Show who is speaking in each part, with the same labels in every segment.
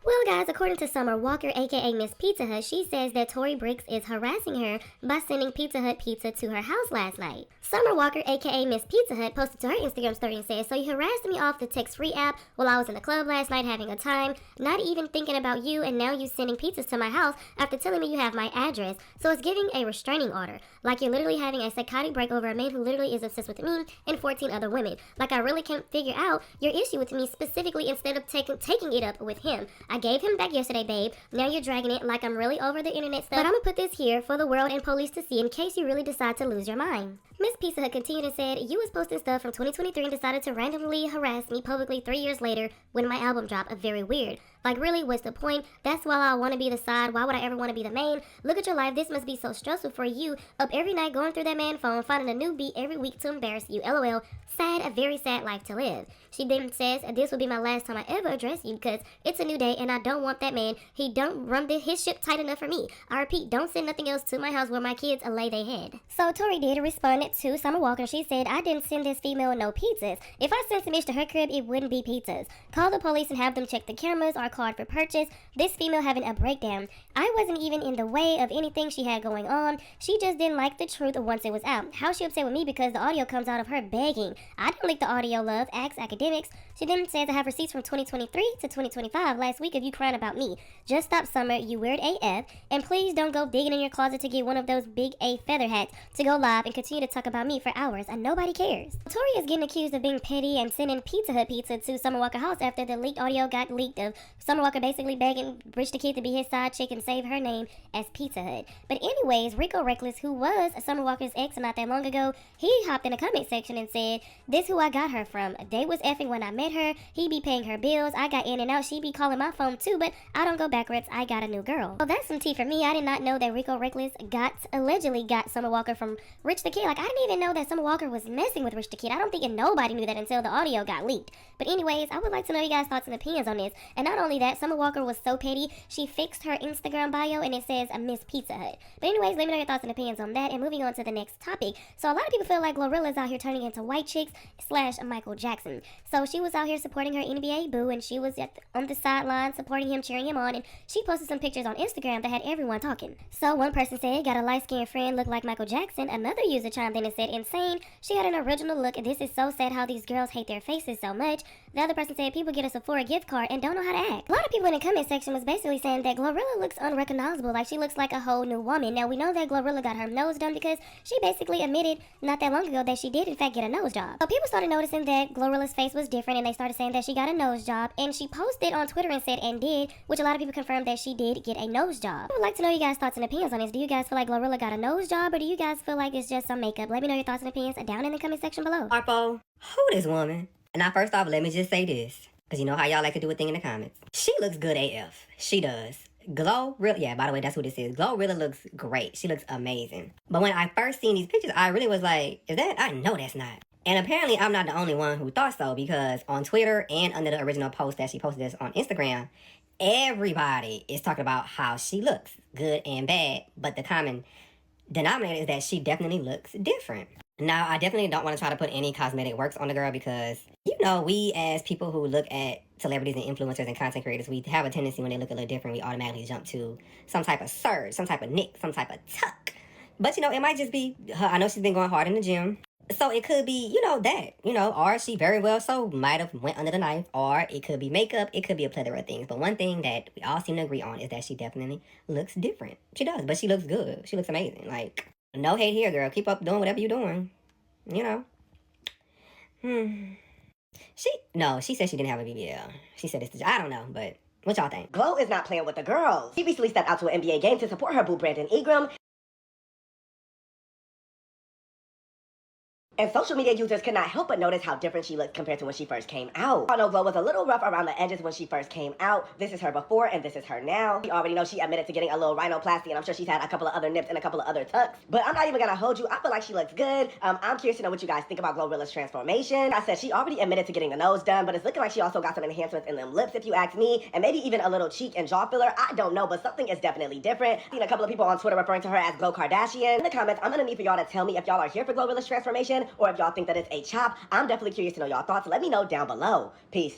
Speaker 1: Well, guys, according to Summer Walker, aka Miss Pizza Hut, she says that Tori Briggs is harassing her by sending Pizza Hut pizza to her house last night. Summer Walker, aka Miss Pizza Hut, posted to her Instagram story and said, "So you harassed me off the text-free app while I was in the club last night having a time, not even thinking about you, and now you sending pizzas to my house after telling me you have my address. So it's giving a restraining order. Like you're literally having a psychotic break over a man who literally is obsessed with me and 14 other women. Like I really can't figure out your issue with me specifically instead of taking it up with him. I gave him back yesterday, babe. Now you're dragging it like I'm really over the internet stuff. But I'm gonna put this here for the world and police to see in case you really decide to lose your mind." Miss Pizza Hut continued and said, "You was posting stuff from 2023 and decided to randomly harass me publicly 3 years later when my album dropped. Very weird. Like really, what's the point? That's why I want to be the side. Why would I ever want to be the main? Look at your life. This must be so stressful for you. Up every night going through that man phone, finding a new beat every week to embarrass you. LOL. Sad, a very sad life to live." She then says, "This will be my last time I ever address you because it's a new day and I don't want that man. He don't run his ship tight enough for me. I repeat, don't send nothing else to my house where my kids lay their head." So Tori did respond to Summer Walker. She said, "I didn't send this female no pizzas. If I sent some ish to her crib, it wouldn't be pizzas. Call the police and have them check the cameras or card for purchase. This female having a breakdown. I wasn't even in the way of anything she had going on. She just didn't like the truth once it was out. How she upset with me because the audio comes out of her begging. I didn't leak the audio, love. Ask academics." She then says, "I have receipts from 2023 to 2025 last week of you crying about me. Just stop, Summer, you weird AF. And please don't go digging in your closet to get one of those big A feather hats to go live and continue to talk about me for hours and nobody cares." Tori is getting accused of being petty and sending Pizza Hut pizza to Summer Walker's house after the leaked audio got leaked of Summer Walker basically begging Rich the Kid to be his side chick and save her name as Pizza Hut. But anyways, Rico Reckless, who was Summer Walker's ex not that long ago, he hopped in the comment section and said, "This who I got her from. They was effing when I met her. He be paying her bills. I got in and out. She be calling my phone too, but I don't go backwards. I got a new girl." Well, that's some tea for me. I did not know that Rico Reckless allegedly got Summer Walker from Rich the Kid. Like, I didn't even know that Summer Walker was messing with Rich the Kid. I don't think nobody knew that until the audio got leaked. But anyways, I would like to know you guys' thoughts and opinions on this. And not only that, Summer Walker was so petty, she fixed her Instagram bio and it says Miss Pizza Hut. But anyways, let me know your thoughts and opinions on that. And moving on to the next topic. So a lot of people feel like Glorilla's out here turning into white chicks / Michael Jackson. So she was out here supporting her NBA boo and she was on the sideline supporting him, cheering him on. And she posted some pictures on Instagram that had everyone talking. So one person said, "Got a light-skinned friend look like Michael Jackson." Another user chimed in and said, "Insane. She had an original look. This is so sad how these girls hate their faces so much." The other person said, "People get a Sephora gift card and don't know how to act." A lot of people in the comment section was basically saying that Glorilla looks unrecognizable, like she looks like a whole new woman. Now we know that Glorilla got her nose done because she basically admitted not that long ago that she did in fact get a nose job. So people started noticing that Glorilla's face was different and they started saying that she got a nose job, and she posted on Twitter and said "and did," which a lot of people confirmed that she did get a nose job. I would like to know you guys' thoughts and opinions on this. Do you guys feel like Glorilla got a nose job, or do you guys feel like it's just some makeup? Let me know your thoughts and opinions down in the comment section below.
Speaker 2: Harpo, who this woman? And now first off, let me just say this, because you know how y'all like to do a thing in the comments. She looks good AF. She does. Glorilla, yeah, by the way, that's who this is. Glorilla looks great. She looks amazing. But when I first seen these pictures, I really was like, is that? I know that's not. And apparently I'm not the only one who thought so, because on Twitter and under the original post that she posted this on Instagram, everybody is talking about how she looks, good and bad. But the common denominator is that she definitely looks different. Now, I definitely don't want to try to put any cosmetic works on the girl because, you know, we as people who look at celebrities and influencers and content creators, we have a tendency when they look a little different, we automatically jump to some type of surge, some type of nick, some type of tuck. But, you know, it might just be her. I know she's been going hard in the gym. So it could be, you know, that, you know, or she very well so might have went under the knife, or it could be makeup. It could be a plethora of things. But one thing that we all seem to agree on is that she definitely looks different. She does, but she looks good. She looks amazing. Like, no hate here, girl. Keep up doing whatever you're doing. You know. She said she didn't have a BBL. She said it's, I don't know, but what y'all think?
Speaker 3: Glow is not playing with the girls. She recently stepped out to an NBA game to support her boo Brandon Ingram. And social media users could not help but notice how different she looked compared to when she first came out. Although Glow was a little rough around the edges when she first came out, this is her before and this is her now. You already know she admitted to getting a little rhinoplasty, and I'm sure she's had a couple of other nips and a couple of other tucks. But I'm not even gonna hold you. I feel like she looks good. I'm curious to know what you guys think about Glorilla's transformation. I said she already admitted to getting the nose done, but it's looking like she also got some enhancements in them lips, if you ask me, and maybe even a little cheek and jaw filler. I don't know, but something is definitely different. I've seen a couple of people on Twitter referring to her as Glow Kardashian. In the comments, I'm gonna need for y'all to tell me if y'all are here for Glorilla's transformation or if y'all think that it's a chop. I'm definitely curious to know y'all thoughts. Let me know down below. Peace.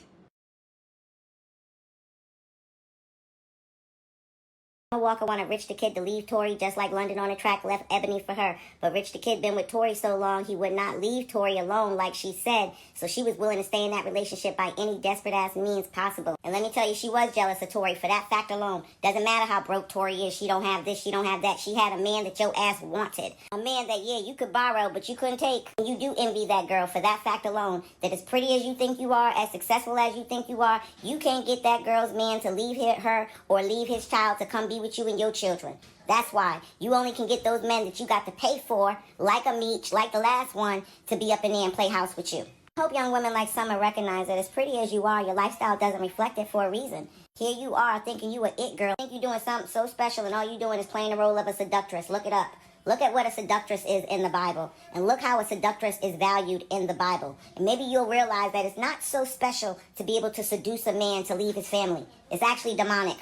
Speaker 1: Walker wanted Rich the Kid to leave Tori just like London on the Track left Ebony for her. But Rich the Kid been with Tori so long he would not leave Tori alone like she said. So she was willing to stay in that relationship by any desperate ass means possible. And let me tell you, she was jealous of Tori for that fact alone. Doesn't matter how broke Tori is. She don't have this, she don't have that. She had a man that your ass wanted. A man that, yeah, you could borrow, but you couldn't take. And you do envy that girl for that fact alone. That as pretty as you think you are, as successful as you think you are, you can't get that girl's man to leave her or leave his child to come be with you and your children. That's why you only can get those men that you got to pay for, like a Meech, like the last one, to be up in there and play house with you. I hope young women like Summer recognize that as pretty as you are, your lifestyle doesn't reflect it for a reason. Here you are thinking you a it girl. Think you're doing something so special and all you're doing is playing the role of a seductress. Look it up. Look at what a seductress is in the Bible. And look how a seductress is valued in the Bible. And maybe you'll realize that it's not so special to be able to seduce a man to leave his family. It's actually demonic.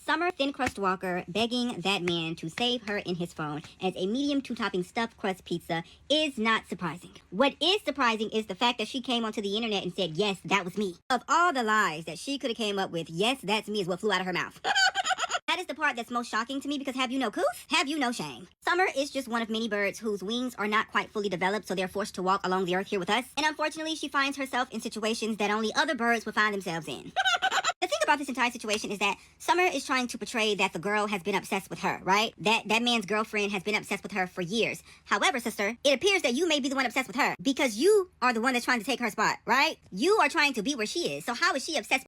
Speaker 2: Summer Thin Crust Walker begging that man to save her in his phone as a medium two-topping stuffed crust pizza is not surprising. What is surprising is the fact that she came onto the internet and said, yes, that was me. Of all the lies that she could have came up with, yes, that's me is what flew out of her mouth. That is the part that's most shocking to me because have you no couth? Have you no shame? Summer is just one of many birds whose wings are not quite fully developed, so they're forced to walk along the earth here with us. And unfortunately, she finds herself in situations that only other birds would find themselves in. The thing about this entire situation is that Summer is trying to portray that the girl has been obsessed with her, right? That man's girlfriend has been obsessed with her for years. However, sister, it appears that you may be the one obsessed with her because you are the one that's trying to take her spot, right? You are trying to be where she is. So how is she obsessed